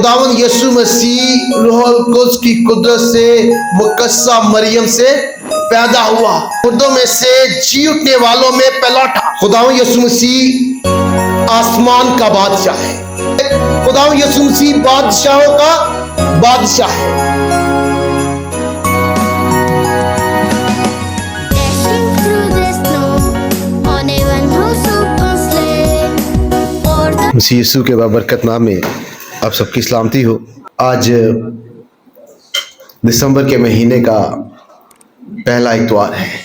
खुदावंद यीशु मसीह रूहुल कुद्स की कुदरत से मुकद्दसा मरियम से पैदा हुआ, मुर्दों में से जी उठने वालों में पहला था। खुदावंद यीशु मसीह आसमान का बादशाह है। खुदावंद यीशु मसीह बादशाहों का बादशाह है। मसीह यीशु के बाबरकत नाम में आप सबकी सलामती हो। आज दिसंबर के महीने का पहला इतवार है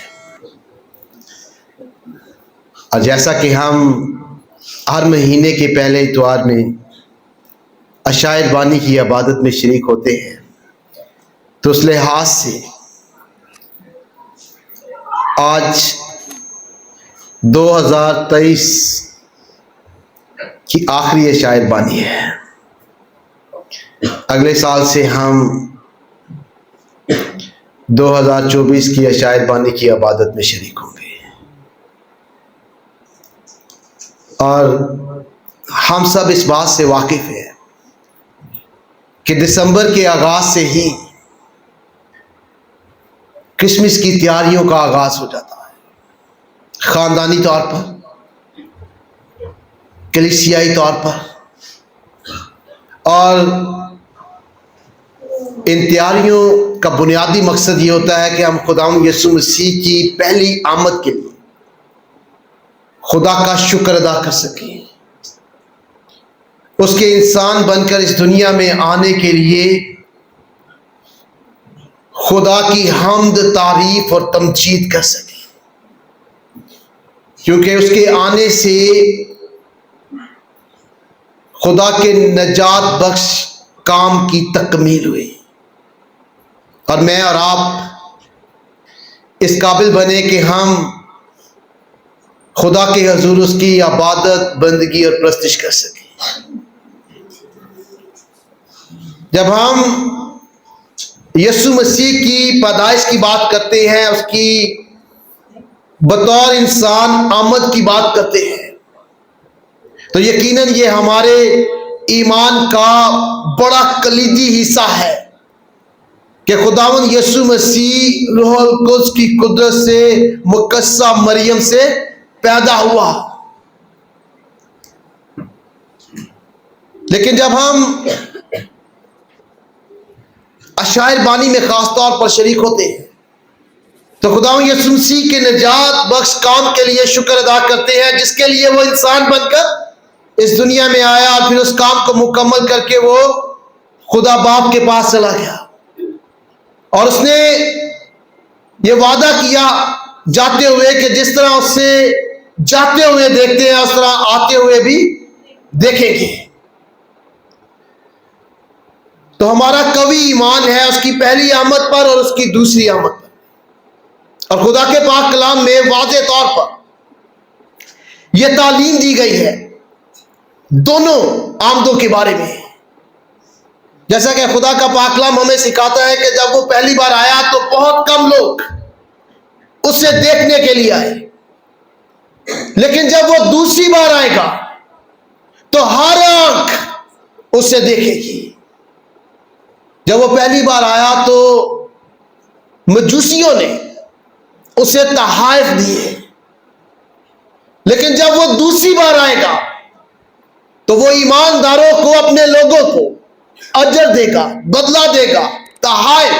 और जैसा कि हम हर महीने के पहले इतवार में अशायर बानी की इबादत में शरीक होते हैं, तो उस लिहाज से आज 2023 की आखिरी अशायर बानी है। अगले साल से हम 2024 की अशायर बानी की इबादत में शरीक होंगे और हम सब इस बात से वाकिफ हैं कि दिसंबर के आगाज से ही क्रिसमस की तैयारियों का आगाज हो जाता है। खानदानी तौर पर, कलीसियाई तौर पर, और इन तैयारियों का बुनियादी मकसद ये होता है कि हम खुदावंद यीशु मसीह की पहली आमद के लिए खुदा का शुक्र अदा कर सकें, उसके इंसान बनकर इस दुनिया में आने के लिए खुदा की हम्द, तारीफ और तमजीद कर सकें, क्योंकि उसके आने से खुदा के नजात बख्श काम की तकमील हुई और मैं और आप इस काबिल बने कि हम खुदा के हजूर उसकी इबादत, बंदगी और प्रस्तिश कर सकें। जब हम यीशु मसीह की पैदाइश की बात करते हैं, उसकी बतौर इंसान आमद की बात करते हैं, तो यकीनन ये हमारे ईमान का बड़ा कलीदी हिस्सा है कि खुदावंद यीशु मसीह रूहुल कुद्स की कुदरत से मुकद्दसा मरियम से पैदा हुआ। लेकिन जब हम अशायर बानी में खास तौर पर शरीक होते हैं तो खुदावंद यीशु मसीह के निजात बख्श काम के लिए शुक्र अदा करते हैं, जिसके लिए वो इंसान बनकर इस दुनिया में आया और फिर उस काम को मुकम्मल करके वो खुदा बाप के पास चला गया और उसने ये वादा किया जाते हुए कि जिस तरह उससे जाते हुए देखते हैं उस तरह आते हुए भी देखेंगे। तो हमारा कवी ईमान है उसकी पहली आमद पर और उसकी दूसरी आमद पर, और खुदा के पाक कलाम में वाज़े तौर पर यह तालीम दी गई है दोनों आमदों के बारे में। जैसा कि खुदा का पाक कलाम हमें सिखाता है कि जब वो पहली बार आया तो बहुत कम लोग उसे देखने के लिए आए, लेकिन जब वो दूसरी बार आएगा तो हर आंख उसे देखेगी। जब वो पहली बार आया तो मजूसियों ने उसे तहाइफ दिए, लेकिन जब वो दूसरी बार आएगा तो वो ईमानदारों को, अपने लोगों को अजर देगा, बदला देगा, तहाइफ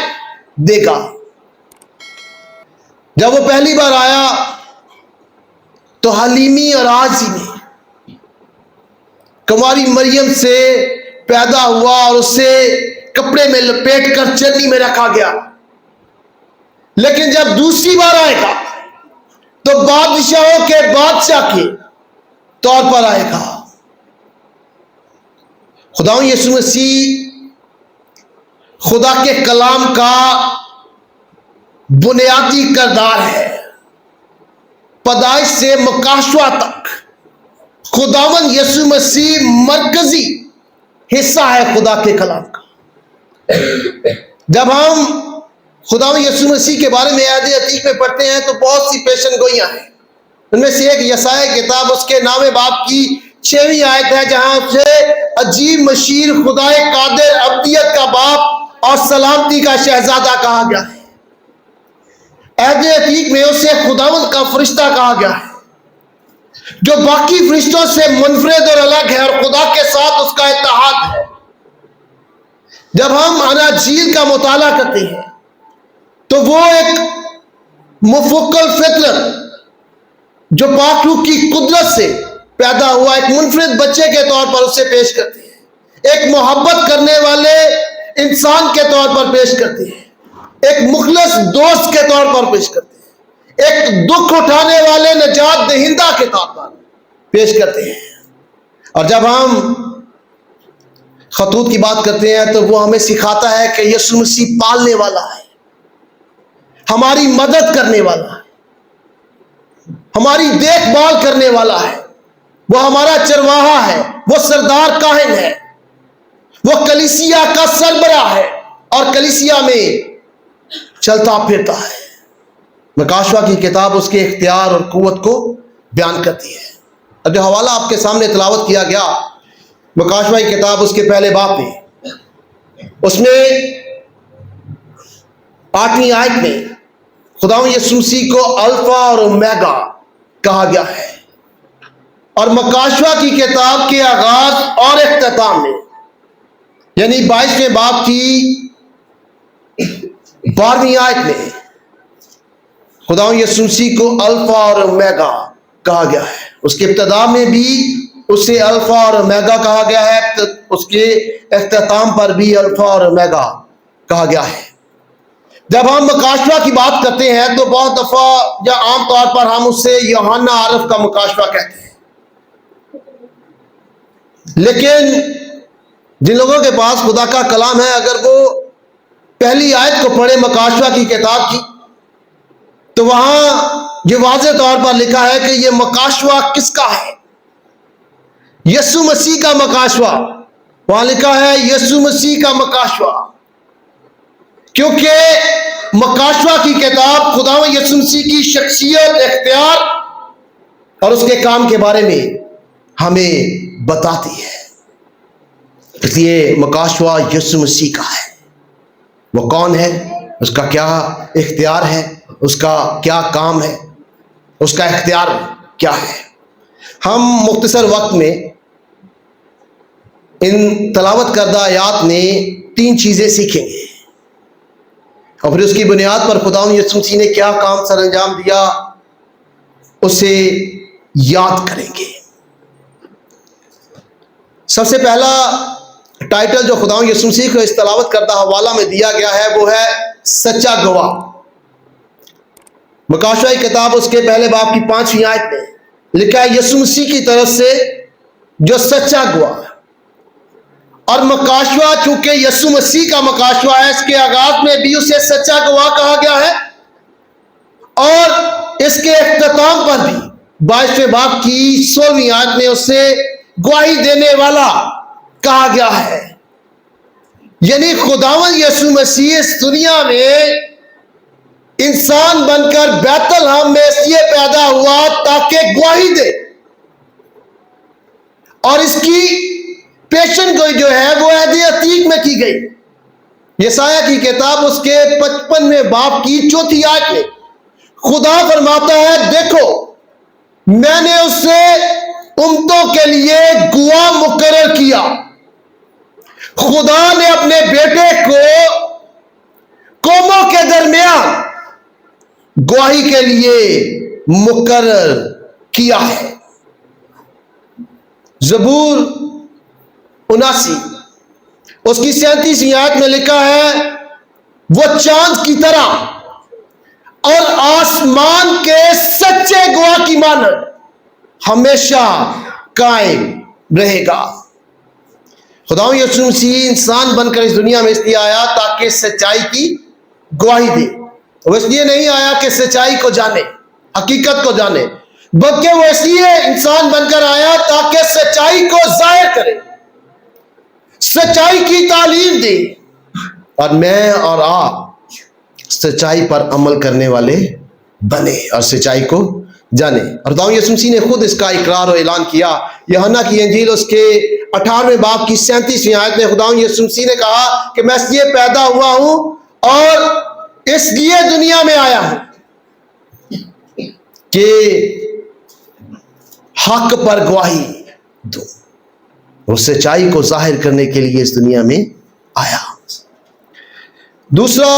देगा। जब वो पहली बार आया तो हलीमी और आजी में कुंवारी मरियम से पैदा हुआ और उसे कपड़े में लपेट कर चन्नी में रखा गया, लेकिन जब दूसरी बार आएगा तो बादशाहों के बादशाह के तौर पर आएगा। खुदावंद यीशु मसीह खुदा के कलाम का बुनियादी किरदार है। पैदाइश से मुकाशवा तक खुदावंद यीशु मसीह मरकजी हिस्सा है खुदा के कलाम का। जब हम खुदावंद यीशु मसीह के बारे में अहद अतीक में पढ़ते हैं तो बहुत सी पेशन गोइयां हैं। उनमें से एक यसाया किताब उसके नामे बाप की 6वीं आयत है, जहां उसे अजीब मशीर, खुदाए कादिर, अब्दियत का बाप और सलामती का शहजादा कहा गया है। अहद अतीक में उसे खुदावंद का फरिश्ता कहा गया है, जो बाकी फरिश्तों से मुनफरिद और अलग है और खुदा के साथ उसका इत्तेहाद है। जब हम अनाजील का मुताला करते हैं तो वो एक मुफक्कल फितरत, जो पाक रूह की कुदरत से पैदा हुआ एक मुनफरिद बच्चे के तौर पर उसे पेश करते हैं, एक मोहब्बत करने वाले इंसान के तौर पर पेश करते हैं, एक मुखलस दोस्त के तौर पर पेश करते हैं, एक दुख उठाने वाले नजात दहिंदा के तौर पर पेश करते हैं। और जब हम खतूत की बात करते हैं तो वो हमें सिखाता है कि यीशु मसीह पालने वाला है, हमारी मदद करने वाला है, हमारी देखभाल करने वाला है, वो हमारा चरवाहा है, वो सरदार काहिन है, वो कलीसिया का सरबरा है और कलीसिया में चलता फिरता है। मकाशवा की किताब उसके इख्तियार और कुव्वत को बयान करती है। अब जो हवाला आपके सामने तिलावत किया गया मकाशवा की किताब उसके पहले बाब में, उसमें 8वीं आयत में खुदावंद यीशु मसीह को अल्फा और ओमेगा कहा गया है। और मकाशवा की किताब के आगाज और इख्तिताम में यानी 22वें बाब की 12वीं आयत में खुदावंद यीशु मसीह को अल्फा और ओमेगा कहा गया है। उसके इब्तिदा में भी उसे अल्फा और ओमेगा कहा गया है, तो उसके इख्तिताम पर भी अल्फा और ओमेगा कहा गया है। जब हम मकाशवा की बात करते हैं तो बहुत दफा या आम तौर पर हम उससे यूहन्ना आरफ का मकाशवा कहते हैं, लेकिन जिन लोगों के पास खुदा का कलाम है, अगर वो पहली आयत को पढ़े मकाशवा की किताब की, तो वहां ये वाज़े तौर पर लिखा है कि ये मकाशवा किसका है? यीशु मसीह का मकाशवा। वहां लिखा है यीशु मसीह का मकाशवा, क्योंकि मकाशवा की किताब खुदावंद यीशु मसीह की शख्सियत, इख्तियार और उसके काम के बारे में हमें बताती है। इसलिए मकाशवा यीशु मसीह का है। वो कौन है, उसका क्या इख्तियार है, उसका क्या काम है, उसका इख्तियार क्या है। हम मुख्तसर वक्त में इन तलावत करदा आयात में 3 चीजें सीखेंगे और फिर उसकी बुनियाद पर खुदावंद यीशु मसीह ने क्या काम सर अंजाम दिया उसे याद करेंगे। सबसे पहला टाइटल जो खुदावंद यीशु मसीह को इस तलावत करदा हवाला में दिया गया है वो है सच्चा गवाह। मकाशवा की किताब उसके पहले बाब की 5वीं आयत में लिखा है यीशु मसीह की तरफ से जो सच्चा गवाह है। और मकाशवा चूंकि यीशु मसीह का मकाशवा है, इसके आगाज में भी उसे सच्चा गवाह कहा गया है और इसके इख्तिताम पर भी 22वें बाब की 16वीं आयत में उसे गवाही देने वाला कहा गया है। यानी खुदावंद यीशु मसीह इस दुनिया में इंसान बनकर बैतलहम में इसलिए पैदा हुआ ताकि गवाही दे, और इसकी पेशन गोई जो है वो अहद अतीक में की गई। यसाया की किताब उसके 55वें बाब की 4थी आयत में खुदा फरमाता है, देखो मैंने उसे उम्मतों के लिए गवाह मुकर्रर किया। खुदा ने अपने बेटे को कौमों के दरमियान गवाही के लिए मुकर्रर किया है। ज़बूर 79 उसकी 37वीं आयत में लिखा है, वो चांद की तरह और आसमान के सच्चे गवाह की मानद हमेशा कायम रहेगा। खुदावंद यीशु मसीह इंसान बनकर इस दुनिया में इसलिए आया ताकि सच्चाई की गवाही दे। वो इसलिए नहीं आया कि सच्चाई को जाने, हकीकत को जाने, बल्कि वो इसलिए इंसान बनकर आया ताकि सच्चाई को जाहिर करे, सच्चाई की तालीम दे और मैं और आप सच्चाई पर अमल करने वाले बने और सच्चाई को जाने। और खुदावंद यीशु मसीह ने खुद इसका इकरार और ऐलान किया। यूहन्ना की इंजील उसके 18वें बाब की 37वीं आयत में खुदावंद यीशु मसीह ने कहा कि मैं इसलिए पैदा हुआ हूं और इसलिए दुनिया में आया हूं कि हक पर गवाही दूं, और सच्चाई को जाहिर करने के लिए इस दुनिया में आया। दूसरा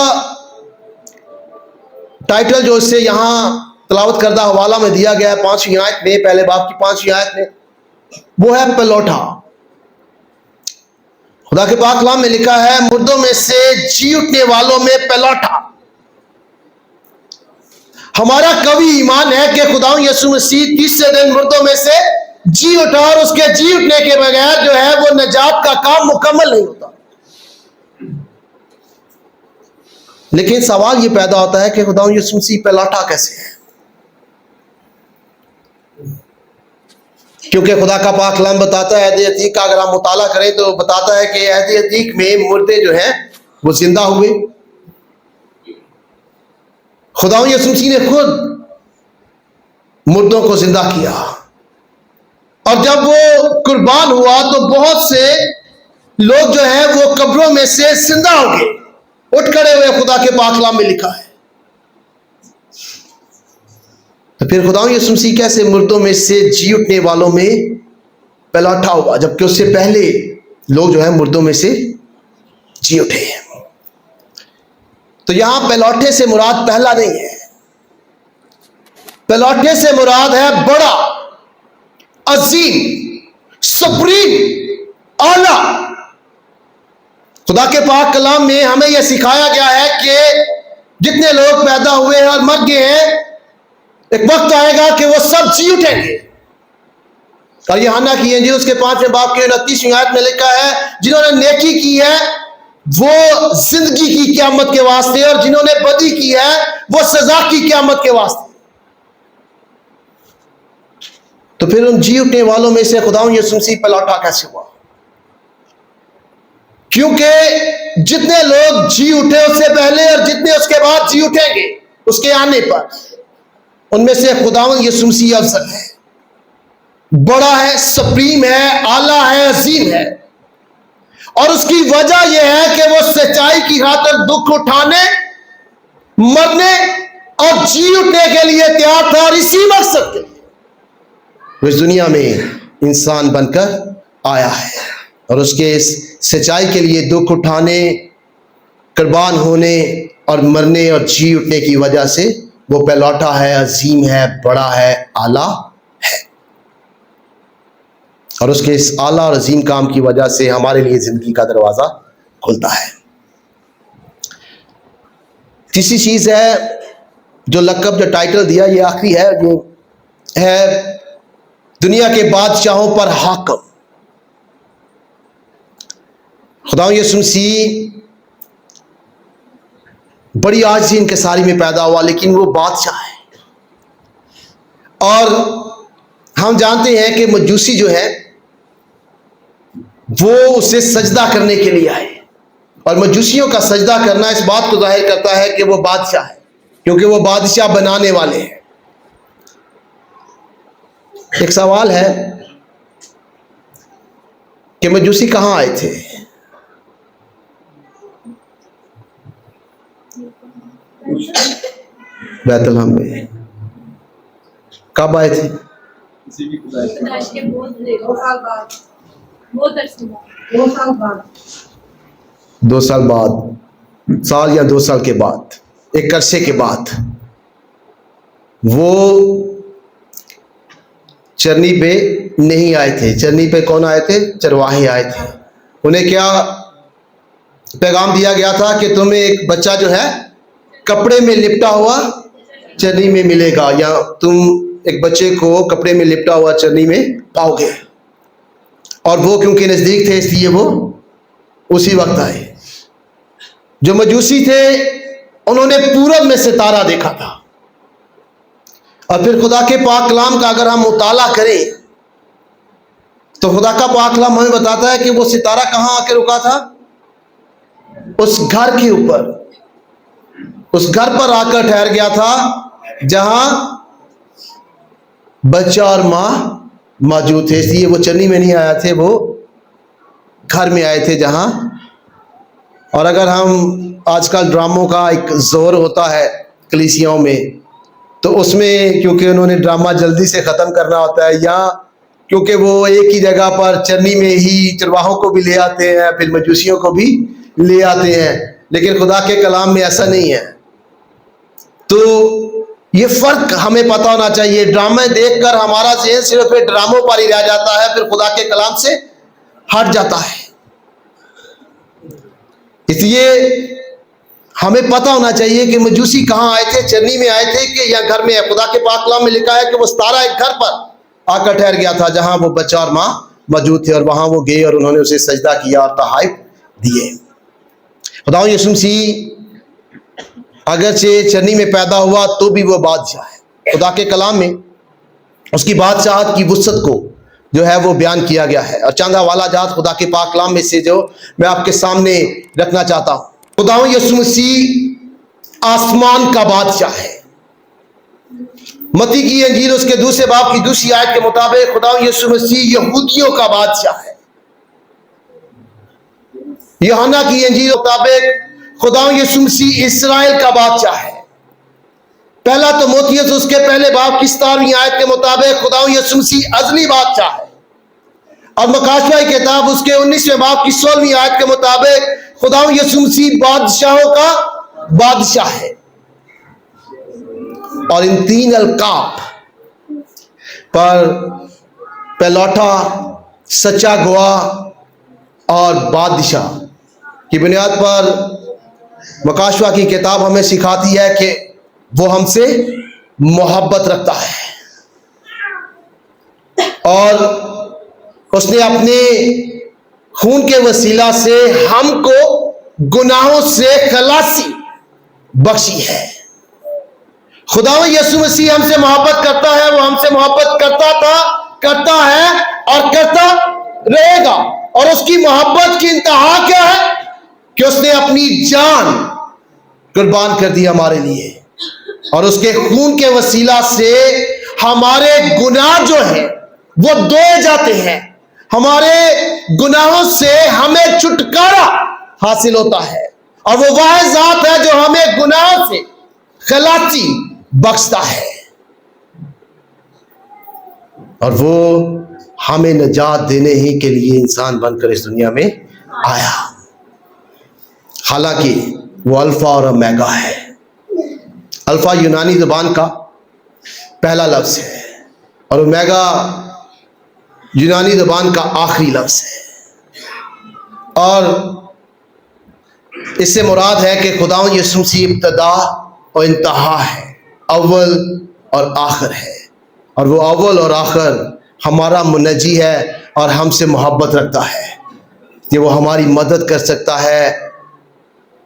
टाइटल जो इससे यहां तलावत करदा हवाला में दिया गया है 5वीं आयत में, पहले बाब की 5वीं आयत में, वो है पलौठा। खुदा के पाक कलाम में लिखा है, मुर्दों में से जी उठने वालों में पलौठा। हमारा कवि ईमान है कि खुदावंद यीशु मसीह तीसरे दिन मुर्दों में से जी उठा, और उसके जी उठने के बगैर जो है वो निजात का काम मुकम्मल नहीं होता। लेकिन सवाल ये पैदा होता है कि खुदावंद यीशु मसीह पलौठा कैसे है? क्योंकि खुदा का पाक कलाम बताता है, अहद अतीक का अगर हम मुताला करें तो बताता है कि अहद अतीक में मुर्दे जो हैं वो जिंदा हुए। खुदावंद यीशु मसीह ने खुद मुर्दों को जिंदा किया, और जब वो कुर्बान हुआ तो बहुत से लोग जो है वो कब्रों में से जिंदा हो गए, उठ खड़े हुए। खुदा के पाक कलाम में लिखा है। तो फिर खुदावंद यीशु मसीह कैसे मुर्दों में से जी उठने वालों में पलौठा हुआ, जबकि उससे पहले लोग जो है मुर्दों में से जी उठे। तो यहां पलौठे से मुराद पहला नहीं है, पलौठे से मुराद है बड़ा, अजीम, सुप्रीम, आला। खुदा के पाक कलाम में हमें यह सिखाया गया है कि जितने लोग पैदा हुए हैं और मर गए हैं, एक वक्त आएगा कि वो सब जी उठेंगे। और यूहन्ना की इंजील उसके 5वें बाब के 29वीं आयत में लिखा है, जिन्होंने नेकी की है वो जिंदगी की क़यामत के वास्ते, और जिन्होंने बदी की है वो सजा की क़यामत के वास्ते। तो फिर उन जी उठने वालों में से खुदावंद यीशु मसीह पलौठा कैसे हुआ? क्योंकि जितने लोग जी उठे उससे पहले और जितने उसके बाद जी उठेंगे उसके आने पर, उनमें से खुदावंद यीशु मसीह अफजल है, बड़ा है, सुप्रीम है, आला है, अजीम है। और उसकी वजह यह है कि वो सच्चाई की खातिर दुख उठाने, मरने और जी उठने के लिए तैयार था, और इसी मकसद के लिए वो इस दुनिया में इंसान बनकर आया है। और उसके इस सच्चाई के लिए दुख उठाने, कुर्बान होने और मरने और जी उठने की वजह से वो पलौठा है, अजीम है, बड़ा है, आला है। और उसके इस आला और अजीम काम की वजह से हमारे लिए जिंदगी का दरवाजा खुलता है। तीसरी चीज है, जो लक़ब, जो टाइटल दिया, ये आखिरी है, ये है दुनिया के बादशाहों पर हाकिम। खुदावंद यीशु मसीह बड़ी आजिज़ी इंकिसारी में पैदा हुआ, लेकिन वो बादशाह है। और हम जानते हैं कि मजूसी जो है वो उसे सजदा करने के लिए आए, और मजूसियों का सजदा करना इस बात को जाहिर करता है कि वो बादशाह है, क्योंकि वो बादशाह बनाने वाले हैं। एक सवाल है कि मजूसी कहां आए थे? बैतलहम में। कब आए थे? 2 साल बाद, साल या 2 साल के बाद, एक अरसे के बाद वो चरनी पे नहीं आए थे। चरनी पे कौन आए थे? चरवाहे आए थे। उन्हें क्या पैगाम दिया गया था कि तुम्हें एक बच्चा जो है कपड़े में लिपटा हुआ चरनी में मिलेगा, या तुम एक बच्चे को कपड़े में लिपटा हुआ चरनी में पाओगे। और वो क्योंकि नजदीक थे इसलिए वो उसी वक्त आए। जो मजूसी थे उन्होंने पूरब में सितारा देखा था। और फिर खुदा के पाक कलाम का अगर हम मुताला करें तो खुदा का पाक कलाम हमें बताता है कि वो सितारा कहां आके रुका था? उस घर के ऊपर, उस घर पर आकर ठहर गया था जहां बच्चा और माँ मौजूद थे, इसलिए वो चन्नी में नहीं आए थे, वो घर में आए थे जहाँ। और अगर हम आजकल ड्रामों का एक जोर होता है कलीसियाओं में, तो उसमें क्योंकि उन्होंने ड्रामा जल्दी से ख़त्म करना होता है, या क्योंकि वो एक ही जगह पर चन्नी में ही चरवाहों को भी ले आते हैं, फिर मजूसियों को भी ले आते हैं, लेकिन खुदा के कलाम में ऐसा नहीं है। तो ये फ़र्क हमें पता होना चाहिए। ड्रामे देखकर हमारा ज़हन सिर्फ ड्रामों पर ही रह जाता है, फिर खुदा के कलाम से हट जाता है। इसलिए हमें पता होना चाहिए कि मजूसी कहाँ आए थे, चन्नी में आए थे कि या घर में है। खुदा के पाक कलाम में लिखा है कि वो सितारा एक घर पर आकर ठहर गया था जहां वो बच्चा और माँ मौजूद थे, और वहां वो गए और उन्होंने उसे सजदा किया और तहाइफ दिए। खुदावंद यीशु मसीह अगरचे चन्नी में पैदा हुआ तो भी वो बादशाह है। खुदा के कलाम में उसकी बादशाहत की वुसअत को जो है वो बयान किया गया है, और चंद हवाला जात खुदा के पाक कलाम में से जो मैं आपके सामने रखना चाहता हूँ। खुदावंद यीशु मसीह आसमान का बादशाह है। मत्ती की अंजील उसके दूसरे बाब की दूसरी आयत के मुताबिक खुदावंद यीशु मसीह यहूदियों का बादशाह है। यूहन्ना की अंजील के मुताबिक खुदावंद यीशु मसीह इस्राएल का बादशाह है। पहला तीमुथियुस उसके पहले बाब की 17वीं आयत के मुताबिक खुदावंद यीशु मसीह अज़ली बादशाह है। और मकाशवा की किताब उसके 19वें बाब की 16वीं आयत के मुताबिक खुदावंद यीशु मसीह बादशाहों का बादशाह है। और इन तीन अलकाब पर पहलौठा, सच्चा गवाह और बादशाह की बुनियाद पर मकाशवा की किताब हमें सिखाती है कि वो हमसे मोहब्बत रखता है, और उसने अपने खून के वसीला से हमको गुनाहों से खलासी बख्शी है। खुदावंद यीशु मसीह हमसे मोहब्बत करता है, वो हमसे मोहब्बत करता था, करता है और करता रहेगा। और उसकी मोहब्बत की इंतहा क्या है कि उसने अपनी जान कुर्बान कर दी हमारे लिए, और उसके खून के वसीला से हमारे गुनाह जो हैं वो धोए जाते हैं। हमारे गुनाहों से हमें छुटकारा हासिल होता है, और वो वह जात है जो हमें गुनाहों से खलासी बख्शता है, और वो हमें निजात देने ही के लिए इंसान बनकर इस दुनिया में आया। हालांकि वो अल्फा और ओमेगा है। अल्फा यूनानी ज़बान का पहला लफ्ज़ है, और ओमेगा यूनानी ज़बान का आखिरी लफ्ज़ है। और इससे मुराद है कि खुदावंद यीशु मसीह इब्तिदा और इंतहा है, अव्वल और आखिर है, और वो अव्वल और आखिर हमारा मुनज्जी है और हमसे मोहब्बत रखता है कि वो हमारी मदद कर सकता है।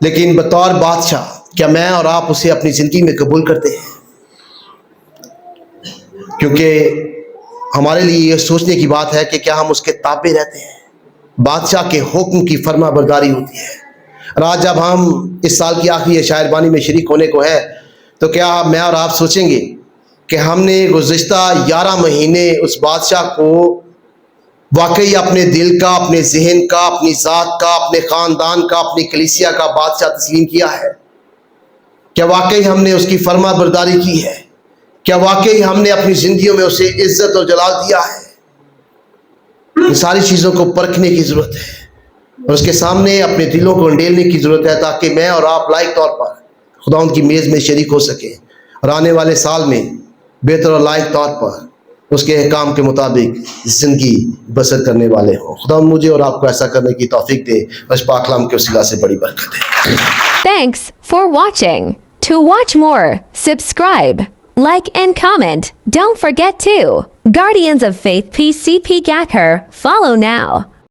लेकिन बतौर बादशाह क्या मैं और आप उसे अपनी ज़िंदगी में कबूल करते हैं? क्योंकि हमारे लिए ये सोचने की बात है कि क्या हम उसके ताबे रहते हैं। बादशाह के हुक्म की फर्माबरदारी होती है। और आज जब हम इस साल की आखिरी शायरबानी में शरीक होने को है, तो क्या मैं और आप सोचेंगे कि हमने गुज़िश्ता 11 महीने उस बादशाह को वाकई अपने दिल का, अपने जहन का, अपनी ज़ात का, अपने ख़ानदान का, अपनी कलीसिया का बादशाह तस्लीम किया है? क्या वाकई हमने उसकी फर्मा बरदारी की है? क्या वाकई हमने अपनी ज़िंदगियों में उसे इज़्ज़त और जलाल दिया है? इन सारी चीज़ों को परखने की ज़रूरत है और उसके सामने अपने दिलों को अंडेलने की ज़रूरत है, ताकि मैं और आप लायक तौर पर खुदावंद की मेज़ में शरीक हो सकें और आने वाले साल में बेहतर और लायक तौर पर उसके अहकाम के मुताबिक ज़िंदगी बसर करने वाले हों। खुदावंद मुझे और आपको ऐसा करने की तौफीक दे और इस पाक कलाम के वसीला से बड़ी बरकत दे। Thanks for watching. To watch more, subscribe, like and comment. Don't forget to Guardians of Faith PCP Gakher. Follow now.